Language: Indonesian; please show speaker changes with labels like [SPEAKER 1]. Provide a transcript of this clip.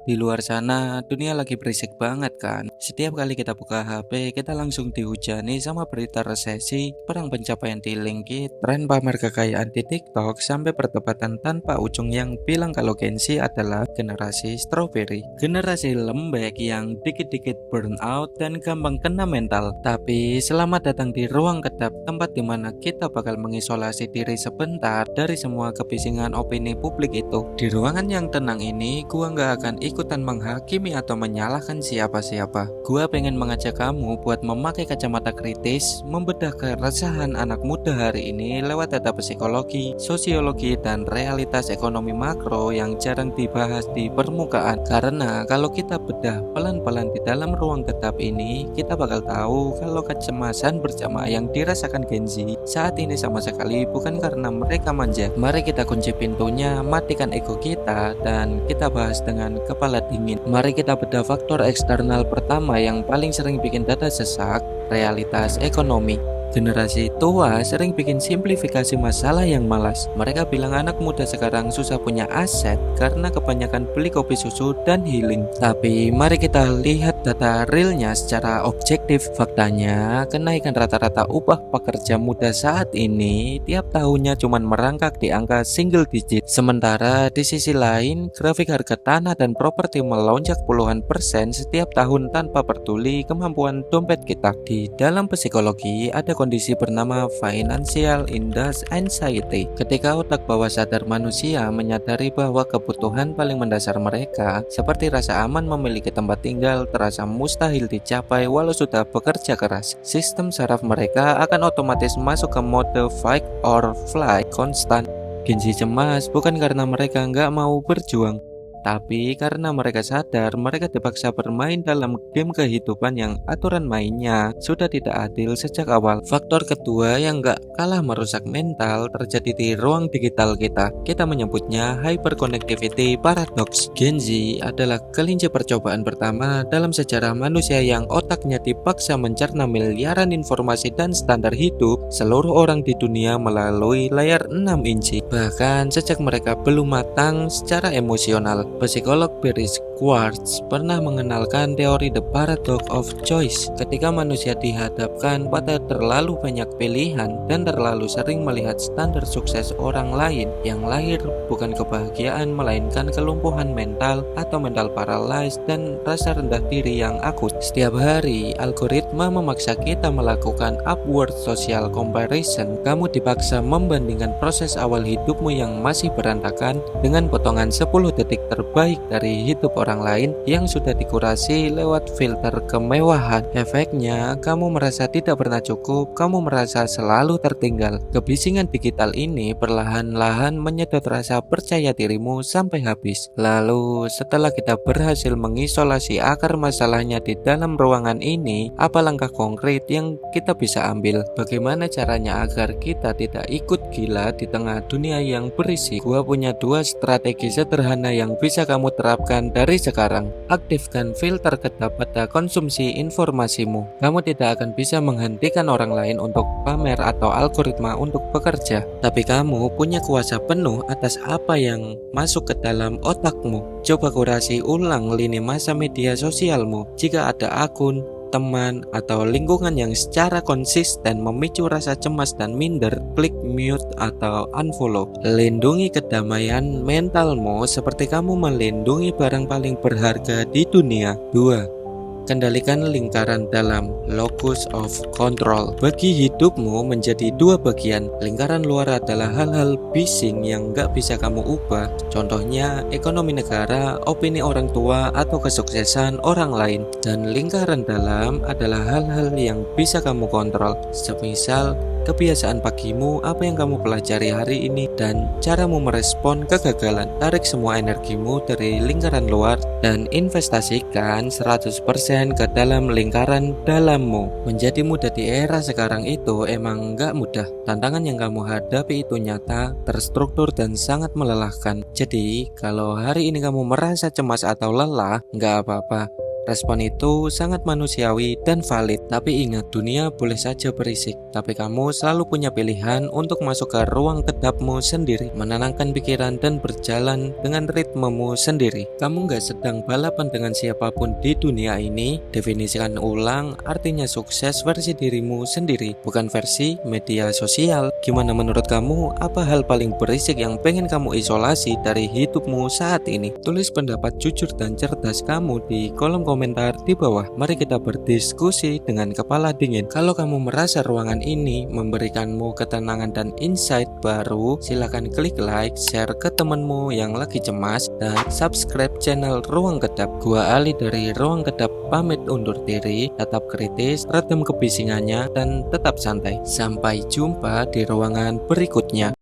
[SPEAKER 1] Di luar sana, dunia lagi berisik banget kan? Setiap kali kita buka HP, kita langsung dihujani sama berita resesi, perang pencapaian di LinkedIn, tren pamer kekayaan di TikTok, sampai perdebatan tanpa ujung yang bilang kalau Gen Z adalah generasi strawberry. Generasi lembek yang dikit-dikit burn out dan gampang kena mental. Tapi selamat datang di ruang kedap, tempat dimana kita bakal mengisolasi diri sebentar dari semua kebisingan opini publik itu. Di ruangan yang tenang ini, gua nggak akan ikutan menghakimi atau menyalahkan siapa-siapa. Gua pengen mengajak kamu buat memakai kacamata kritis, membedah keresahan anak muda hari ini lewat data psikologi, sosiologi, dan realitas ekonomi makro yang jarang dibahas di permukaan. Karena kalau kita bedah pelan-pelan di dalam ruang kedap ini, kita bakal tahu kalau kecemasan bersama yang dirasakan Gen Z saat ini sama sekali bukan karena mereka manja. Mari kita kunci pintunya, matikan ego kita, dan kita bahas dengan kepala dingin. Mari kita bedah faktor eksternal pertama yang paling sering bikin dada sesak, realitas ekonomi. Generasi tua sering bikin simplifikasi masalah yang malas. Mereka bilang anak muda sekarang susah punya aset karena kebanyakan beli kopi susu dan healing. Tapi mari kita lihat data realnya secara objektif. Faktanya, kenaikan rata-rata upah pekerja muda saat ini tiap tahunnya cuma merangkak di angka single digit. Sementara di sisi lain, grafik harga tanah dan properti melonjak puluhan persen setiap tahun tanpa peduli kemampuan dompet kita. Di dalam psikologi ada kondisi bernama financial indulgence anxiety. Ketika otak bawah sadar manusia menyadari bahwa kebutuhan paling mendasar mereka, seperti rasa aman memiliki tempat tinggal, terasa mustahil dicapai walau sudah bekerja keras. Sistem saraf mereka akan otomatis masuk ke mode fight or flight konstan. Gen Z cemas bukan karena mereka nggak mau berjuang, tapi karena mereka sadar mereka dipaksa bermain dalam game kehidupan yang aturan mainnya sudah tidak adil sejak awal. Faktor kedua yang gak kalah merusak mental terjadi di ruang digital kita. Kita menyebutnya hyperconnectivity paradox. Gen Z adalah kelinci percobaan pertama dalam sejarah manusia yang otaknya dipaksa mencerna miliaran informasi dan standar hidup seluruh orang di dunia melalui layar 6 inci. Bahkan sejak mereka belum matang secara emosional. Psikolog Barry Schwartz pernah mengenalkan teori the paradox of choice. Ketika manusia dihadapkan pada terlalu banyak pilihan dan terlalu sering melihat standar sukses orang lain, yang lahir bukan kebahagiaan melainkan kelumpuhan mental atau mental paralysis dan rasa rendah diri yang akut. Setiap hari, algoritma memaksa kita melakukan upward social comparison. Kamu dipaksa membandingkan proses awal hidupmu yang masih berantakan dengan potongan 10 detik terbaik dari hidup orang lain yang sudah dikurasi lewat filter kemewahan. Efeknya, kamu merasa tidak pernah cukup, kamu merasa selalu tertinggal. Kebisingan digital ini perlahan-lahan menyedot rasa percaya dirimu sampai habis. Lalu, setelah kita berhasil mengisolasi akar masalahnya di dalam ruangan ini, apa langkah konkret yang kita bisa ambil? Bagaimana caranya agar kita tidak ikut gila di tengah dunia yang berisik? Gua punya 2 strategi sederhana yang bisa kamu terapkan dari sekarang. Aktifkan filter kedap pada konsumsi informasimu. Kamu tidak akan bisa menghentikan orang lain untuk pamer atau algoritma untuk bekerja, tapi kamu punya kuasa penuh atas apa yang masuk ke dalam otakmu. Coba kurasi ulang lini masa media sosialmu. Jika ada akun, teman, atau lingkungan yang secara konsisten memicu rasa cemas dan minder, klik mute atau unfollow. Lindungi kedamaian mentalmu seperti kamu melindungi barang paling berharga di dunia. 2. Kendalikan lingkaran dalam, locus of control. Bagi hidupmu menjadi 2 bagian. Lingkaran luar adalah hal-hal bising yang gak bisa kamu ubah. Contohnya ekonomi negara, opini orang tua, atau kesuksesan orang lain. Dan lingkaran dalam adalah hal-hal yang bisa kamu kontrol. Semisal kebiasaan pagimu, apa yang kamu pelajari hari ini, dan caramu merespon kegagalan. Tarik semua energimu dari lingkaran luar dan investasikan 100% ke dalam lingkaran dalammu. Menjadi muda di era sekarang itu emang gak mudah. Tantangan yang kamu hadapi itu nyata, terstruktur, dan sangat melelahkan. Jadi, kalau hari ini kamu merasa cemas atau lelah, gak apa-apa. Respon itu sangat manusiawi dan valid. Tapi ingat, dunia boleh saja berisik, tapi kamu selalu punya pilihan untuk masuk ke ruang kedapmu sendiri, menenangkan pikiran dan berjalan dengan ritmemu sendiri. Kamu nggak sedang balapan dengan siapapun di dunia ini. Definisikan ulang artinya sukses versi dirimu sendiri, bukan versi media sosial. Gimana menurut kamu? Apa hal paling berisik yang pengen kamu isolasi dari hidupmu saat ini? Tulis pendapat jujur dan cerdas kamu di kolom komentar di bawah. Mari kita berdiskusi dengan kepala dingin. Kalau kamu merasa ruangan ini memberikanmu ketenangan dan insight baru, silahkan klik like, share ke temenmu yang lagi cemas, dan subscribe channel Ruang Kedap. Gua Ali dari Ruang Kedap pamit undur diri. Tetap kritis, redam kebisingannya, dan tetap santai. Sampai jumpa di ruangan berikutnya.